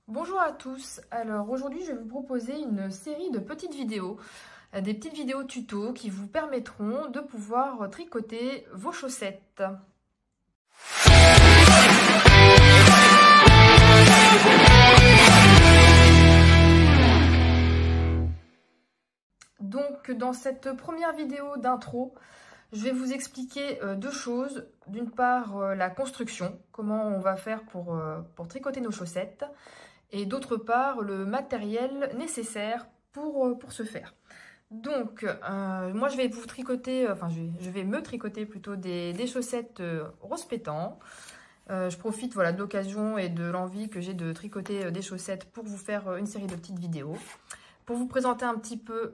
Bonjour à tous, alors aujourd'hui je vais vous proposer une série de petites vidéos, des petites vidéos tuto qui vous permettront de pouvoir tricoter vos chaussettes. Donc dans cette première vidéo d'intro, je vais vous expliquer deux choses. D'une part la construction, comment on va faire pour tricoter nos chaussettes. Et d'autre part, le matériel nécessaire pour ce faire. Donc, moi, je vais vous tricoter, je vais me tricoter plutôt des chaussettes rose pétant. Je profite voilà, de l'occasion et de l'envie que j'ai de tricoter des chaussettes pour vous faire une série de petites vidéos. Pour vous présenter un petit peu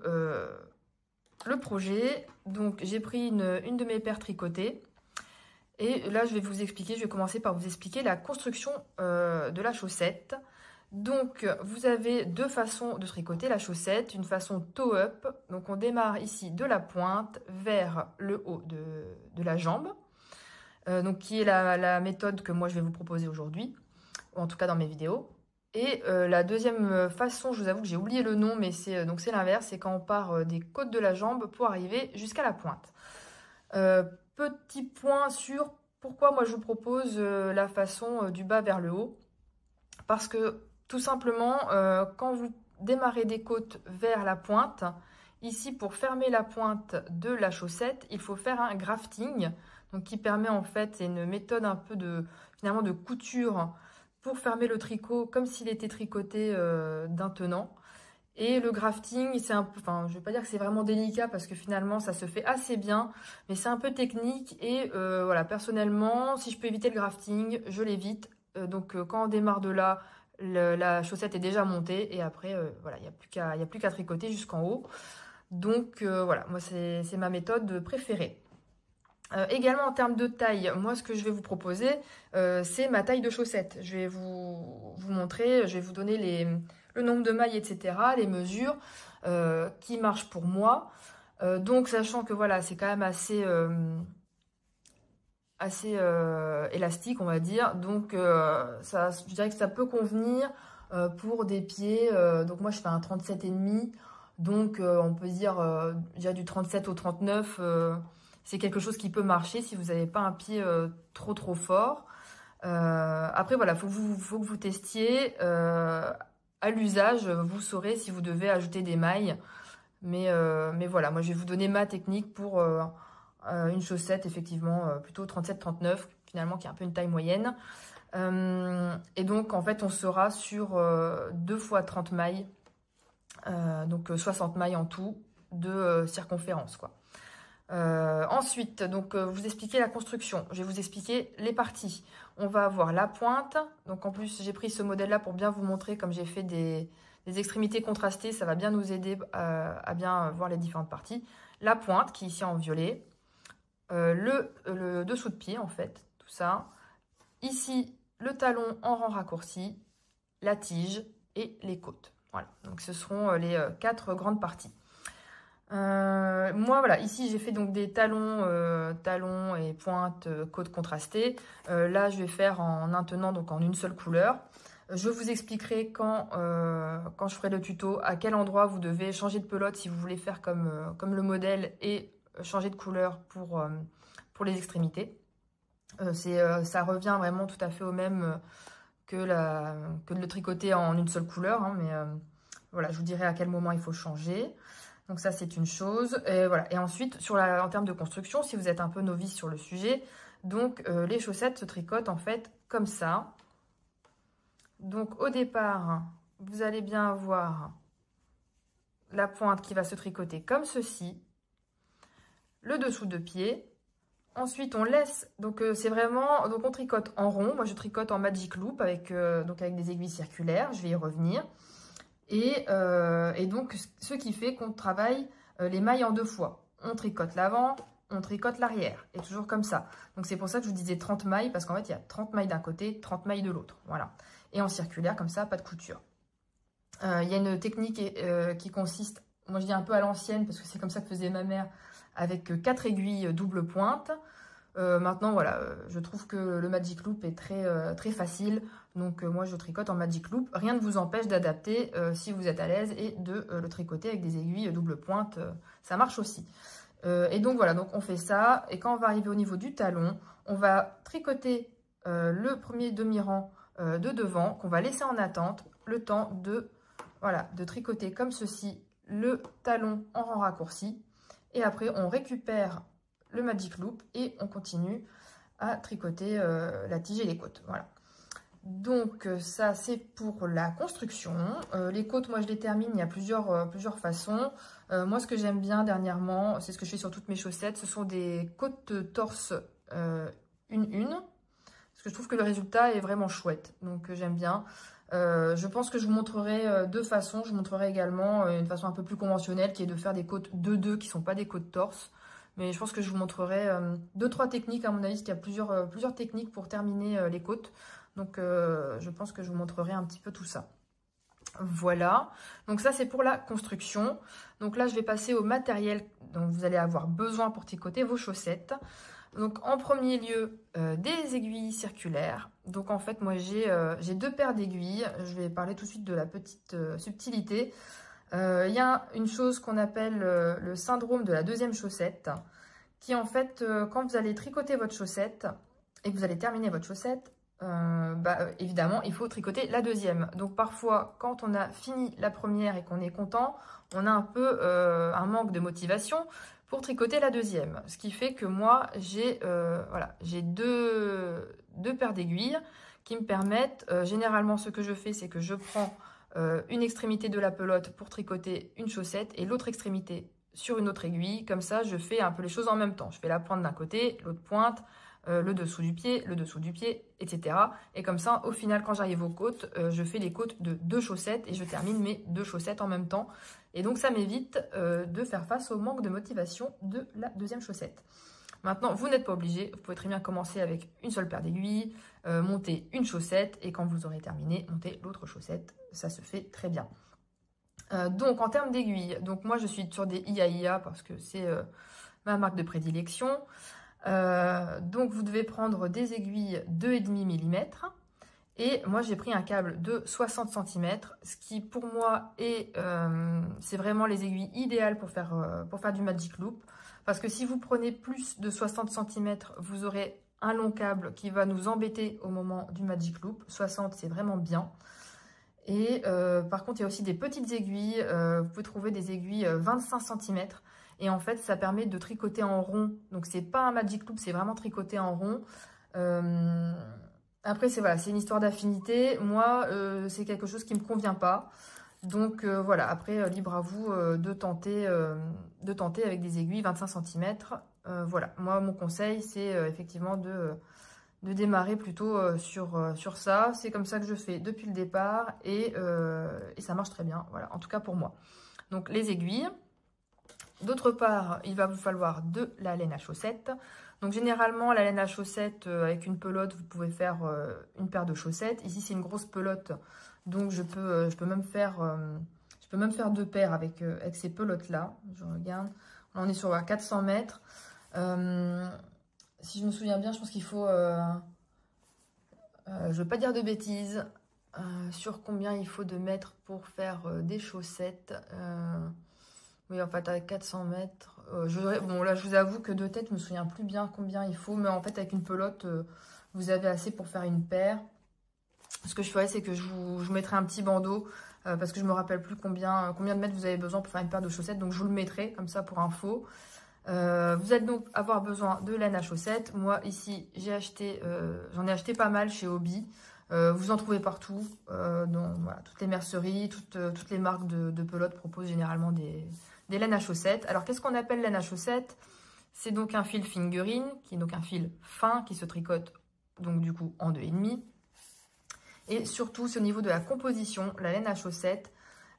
le projet, donc j'ai pris une de mes paires tricotées. Et là, je vais commencer par vous expliquer la construction de la chaussette. Donc, vous avez deux façons de tricoter la chaussette. Une façon toe-up, donc on démarre ici de la pointe vers le haut de la jambe. Donc, qui est la méthode que moi je vais vous proposer aujourd'hui, ou en tout cas dans mes vidéos. Et la deuxième façon, je vous avoue que j'ai oublié le nom, mais c'est l'inverse, c'est quand on part des côtes de la jambe pour arriver jusqu'à la pointe. Petit point sur pourquoi moi je vous propose la façon du bas vers le haut. Parce que tout simplement, quand vous démarrez des côtes vers la pointe, ici pour fermer la pointe de la chaussette, il faut faire un grafting, donc qui permet en fait, c'est une méthode un peu finalement de couture pour fermer le tricot comme s'il était tricoté d'un tenant. Et le grafting, c'est un peu, enfin, je vais pas dire que c'est vraiment délicat parce que finalement ça se fait assez bien, mais c'est un peu technique et voilà, personnellement, si je peux éviter le grafting, je l'évite. Donc quand on démarre de là, la chaussette est déjà montée et après, voilà, il n'y a plus qu'à tricoter jusqu'en haut. Donc voilà, moi c'est ma méthode préférée. Également en termes de taille, moi ce que je vais vous proposer, c'est ma taille de chaussette. Je vais vous montrer, je vais vous donner le nombre de mailles, etc., les mesures qui marchent pour moi. Donc sachant que voilà, c'est quand même assez élastique, on va dire. Donc je dirais que ça peut convenir pour des pieds. Donc moi je fais un 37,5. Donc on peut dire déjà du 37 au 39. C'est quelque chose qui peut marcher si vous n'avez pas un pied trop fort. Après voilà, faut que vous testiez. À l'usage, vous saurez si vous devez ajouter des mailles. Mais voilà, moi je vais vous donner ma technique pour une chaussette, effectivement, plutôt 37-39, finalement, qui est un peu une taille moyenne. Et donc, en fait, on sera sur 2 fois 30 mailles, donc 60 mailles en tout de circonférence, quoi. Ensuite, donc, vous expliquer la construction. Je vais vous expliquer les parties. On va avoir la pointe. Donc, en plus, j'ai pris ce modèle-là pour bien vous montrer, comme j'ai fait des extrémités contrastées, ça va bien nous aider à bien voir les différentes parties. La pointe, qui est ici en violet. Le dessous de pied, en fait, tout ça. Ici, le talon en rang raccourci, la tige et les côtes. Voilà, donc ce seront les 4 grandes parties. Moi, voilà, ici, j'ai fait donc des talons et pointes, côtes contrastées. Là, je vais faire en un tenant, donc en une seule couleur. Je vous expliquerai quand je ferai le tuto à quel endroit vous devez changer de pelote si vous voulez faire comme le modèle et changer de couleur pour les extrémités. Ça revient vraiment tout à fait au même que de le tricoter en une seule couleur, hein, mais voilà, je vous dirai à quel moment il faut changer. Donc ça, c'est une chose. Et voilà. Et ensuite, en termes de construction, si vous êtes un peu novice sur le sujet, donc les chaussettes se tricotent en fait comme ça. Donc au départ, vous allez bien avoir la pointe qui va se tricoter comme ceci, le dessous de pied. Ensuite, on laisse, donc c'est vraiment, donc on tricote en rond. Moi, je tricote en magic loop avec des aiguilles circulaires. Je vais y revenir. Et donc, ce qui fait qu'on travaille les mailles en 2 fois. On tricote l'avant, on tricote l'arrière. Et toujours comme ça. Donc, c'est pour ça que je vous disais 30 mailles, parce qu'en fait, il y a 30 mailles d'un côté, 30 mailles de l'autre. Voilà. Et en circulaire, comme ça, pas de couture. Il y a une technique qui consiste, moi je dis un peu à l'ancienne, parce que c'est comme ça que faisait ma mère, avec 4 aiguilles double pointe. Maintenant, voilà, je trouve que le Magic Loop est très facile. Donc, moi, je tricote en Magic Loop. Rien ne vous empêche d'adapter si vous êtes à l'aise et de le tricoter avec des aiguilles double pointe. Ça marche aussi. Et donc, voilà, donc on fait ça. Et quand on va arriver au niveau du talon, on va tricoter le premier demi-rang de devant qu'on va laisser en attente le temps de, voilà, de tricoter comme ceci le talon en rang raccourci. Et après, on récupère le Magic Loop et on continue à tricoter la tige et les côtes. Voilà. Donc ça c'est pour la construction. Les côtes, moi je les termine, il y a plusieurs façons. Moi ce que j'aime bien dernièrement, c'est ce que je fais sur toutes mes chaussettes, ce sont des côtes torse une. Parce que je trouve que le résultat est vraiment chouette. Donc j'aime bien. Je pense que je vous montrerai deux façons. Je vous montrerai également une façon un peu plus conventionnelle qui est de faire des côtes 2-2 qui ne sont pas des côtes torse. Mais je pense que je vous montrerai 2-3 techniques, à mon avis, parce qu'il y a plusieurs techniques pour terminer les côtes. Donc, je pense que je vous montrerai un petit peu tout ça. Voilà. Donc, ça, c'est pour la construction. Donc là, je vais passer au matériel dont vous allez avoir besoin pour tricoter vos chaussettes. Donc, en premier lieu, des aiguilles circulaires. Donc, en fait, moi, j'ai deux paires d'aiguilles. Je vais parler tout de suite de la petite subtilité. Il y a une chose qu'on appelle le syndrome de la deuxième chaussette, qui en fait, quand vous allez tricoter votre chaussette et que vous allez terminer votre chaussette, évidemment, il faut tricoter la deuxième. Donc parfois, quand on a fini la première et qu'on est content, on a un peu un manque de motivation pour tricoter la deuxième. Ce qui fait que moi, j'ai deux paires d'aiguilles qui me permettent, généralement ce que je fais, c'est que je prends une extrémité de la pelote pour tricoter une chaussette et l'autre extrémité sur une autre aiguille. Comme ça, je fais un peu les choses en même temps. Je fais la pointe d'un côté, l'autre pointe, le dessous du pied, etc. Et comme ça, au final, quand j'arrive aux côtes, je fais les côtes de deux chaussettes et je termine mes deux chaussettes en même temps. Et donc, ça m'évite de faire face au manque de motivation de la deuxième chaussette. Maintenant, vous n'êtes pas obligé, vous pouvez très bien commencer avec une seule paire d'aiguilles, monter une chaussette et quand vous aurez terminé, monter l'autre chaussette. Ça se fait très bien. Donc, en termes d'aiguilles, donc moi je suis sur des IAIA parce que c'est ma marque de prédilection. Donc, vous devez prendre des aiguilles 2,5 mm et moi j'ai pris un câble de 60 cm, ce qui pour moi est, c'est vraiment les aiguilles idéales pour faire du Magic Loop. Parce que si vous prenez plus de 60 cm, vous aurez un long câble qui va nous embêter au moment du Magic Loop. 60, c'est vraiment bien. Et par contre, il y a aussi des petites aiguilles. Vous pouvez trouver des aiguilles 25 cm. Et en fait, ça permet de tricoter en rond. Donc, c'est pas un Magic Loop, c'est vraiment tricoter en rond. Après, c'est une histoire d'affinité. Moi, c'est quelque chose qui ne me convient pas. Donc voilà, après libre à vous de tenter avec des aiguilles 25 cm. Voilà, moi mon conseil c'est effectivement de démarrer plutôt sur ça. C'est comme ça que je fais depuis le départ et ça marche très bien, voilà, en tout cas pour moi. Donc les aiguilles. D'autre part, il va vous falloir de la laine à chaussettes. Donc généralement la laine à chaussettes avec une pelote, vous pouvez faire une paire de chaussettes. Ici c'est une grosse pelote. Donc je peux même faire deux paires avec ces pelotes là. Je regarde, on est sur 400 mètres. Si je me souviens bien, je pense qu'il faut, je ne veux pas dire de bêtises, sur combien il faut de mètres pour faire des chaussettes. Oui, en fait avec 400 mètres. Bon là je vous avoue que de tête je me souviens plus bien combien il faut, mais en fait avec une pelote vous avez assez pour faire une paire. Ce que je ferais, c'est que je vous mettrai un petit bandeau parce que je me rappelle plus combien de mètres vous avez besoin pour faire une paire de chaussettes. Donc, je vous le mettrai comme ça pour info. Vous allez donc avoir besoin de laine à chaussettes. Moi, ici, j'en ai acheté pas mal chez Hobby. Vous en trouvez partout. Donc, voilà, toutes les merceries, toutes les marques de pelotes proposent généralement des laines à chaussettes. Alors, qu'est-ce qu'on appelle laine à chaussettes? C'est donc un fil fingering, qui est donc un fil fin qui se tricote donc du coup en 2,5. Et surtout, c'est au niveau de la composition. La laine à chaussettes,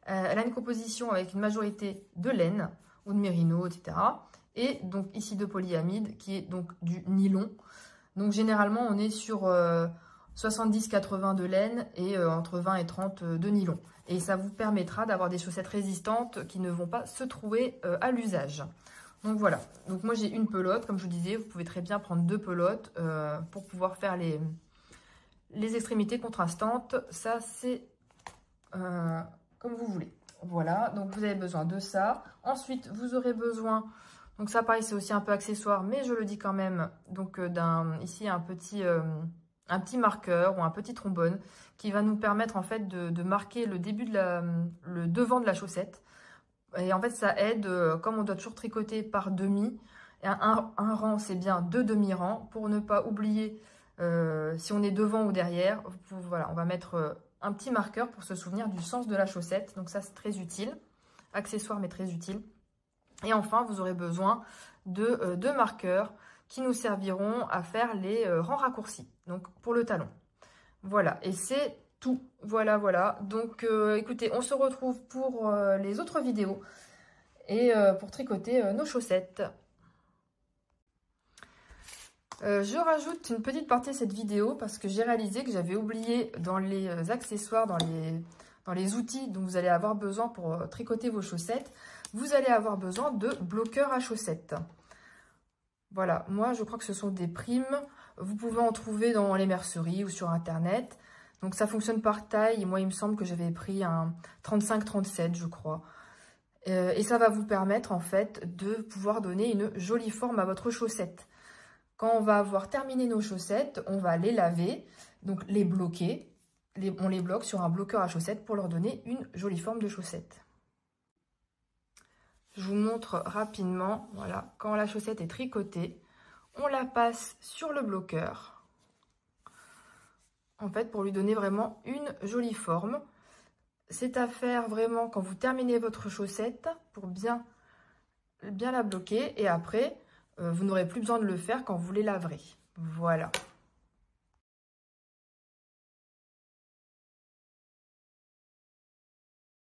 elle a une composition avec une majorité de laine ou de mérino, etc. Et donc ici de polyamide, qui est donc du nylon. Donc généralement, on est sur 70-80 de laine et entre 20 et 30 de nylon. Et ça vous permettra d'avoir des chaussettes résistantes qui ne vont pas se trouver à l'usage. Donc voilà, donc moi j'ai une pelote, comme je vous disais, vous pouvez très bien prendre 2 pelotes pour pouvoir faire les extrémités contrastantes. Ça c'est comme vous voulez. Voilà, donc vous avez besoin de ça. Ensuite, vous aurez besoin, donc ça pareil, c'est aussi un peu accessoire, mais je le dis quand même, donc ici un petit marqueur ou un petit trombone qui va nous permettre en fait de marquer le début le devant de la chaussette. Et en fait, ça aide, comme on doit toujours tricoter par demi, et un rang, c'est bien 2 demi-rangs, pour ne pas oublier si on est devant ou derrière. Voilà, on va mettre un petit marqueur pour se souvenir du sens de la chaussette. Donc ça, c'est très utile. Accessoire, mais très utile. Et enfin, vous aurez besoin de 2 marqueurs qui nous serviront à faire les rangs raccourcis. Donc, pour le talon. Voilà, et c'est tout. Voilà, voilà. Donc, écoutez, on se retrouve pour les autres vidéos et pour tricoter nos chaussettes. Je rajoute une petite partie de cette vidéo parce que j'ai réalisé que j'avais oublié dans les accessoires, dans les outils dont vous allez avoir besoin pour tricoter vos chaussettes, vous allez avoir besoin de bloqueurs à chaussettes. Voilà, moi je crois que ce sont des primes. Vous pouvez en trouver dans les merceries ou sur internet. Donc ça fonctionne par taille. Et moi il me semble que j'avais pris un 35-37 je crois. Et ça va vous permettre en fait de pouvoir donner une jolie forme à votre chaussette. Quand on va avoir terminé nos chaussettes, on va les laver, donc les bloquer. On les bloque sur un bloqueur à chaussettes pour leur donner une jolie forme de chaussette. Je vous montre rapidement, voilà, quand la chaussette est tricotée, on la passe sur le bloqueur. En fait, pour lui donner vraiment une jolie forme. C'est à faire vraiment quand vous terminez votre chaussette pour bien la bloquer. Et après, vous n'aurez plus besoin de le faire quand vous les laverez. Voilà.